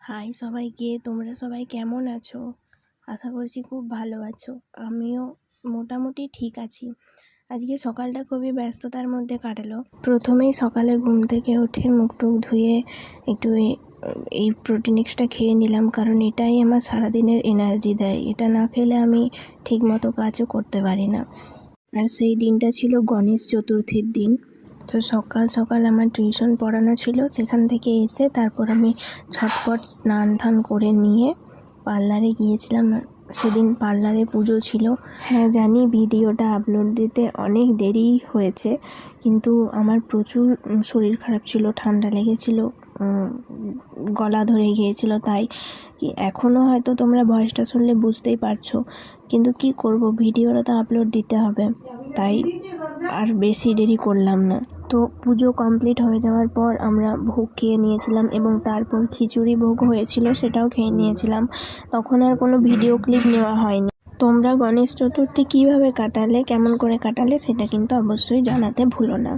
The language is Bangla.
হাই সবাইকে, তোমরা সবাই কেমন আছো? আশা করছি খুব ভালো আছো। আমিও মোটামুটি ঠিক আছি। আজকে সকালটা খুবই ব্যস্ততার মধ্যে কাটালো। প্রথমেই সকালে ঘুম থেকে উঠে মুখ টুক ধুয়ে একটু এই প্রোটিনিক্সটা খেয়ে নিলাম, কারণ এটাই আমার সারাদিনের এনার্জি দেয়। এটা না খেলে আমি ঠিক মতো কাজও করতে পারি না। আর সেই দিনটা ছিল গণেশ চতুর্থীর দিন। তো সকাল সকাল আমার টিউশন পড়ানো ছিল, সেখান থেকে এসে তারপর আমি ঝটপট স্নান ধান করে নিয়ে পার্লারে গিয়েছিলাম। সেদিন পার্লারে পুজো ছিল। হ্যাঁ জানি ভিডিওটা আপলোড দিতে অনেক দেরি হয়েছে, কিন্তু আমার প্রচুর শরীর খারাপ ছিল, ঠান্ডা লেগেছিল, গলা ধরে গিয়েছিল। তাই এখনও হয়তো তোমরা ভয়েসটা শুনলে বুঝতেই পারছো, কিন্তু কি করব, ভিডিওটা তো আপলোড দিতে হবে, তাই আর বেশি দেরি করলাম না। তো পুজো কমপ্লিট হয়ে যাওয়ার পর আমরা ভোগ খেয়ে নিয়েছিলাম এবং তারপর খিচুড়ি ভোগ হয়েছিল, সেটাও খেয়ে নিয়েছিলাম। তখন আর কোনো ভিডিও ক্লিপ নেওয়া হয়নি। তোমরা গণেশ চতুর্থী কীভাবে কাটালে, কেমন করে কাটালে, সেটা কিন্তু অবশ্যই জানাতে ভুলো না।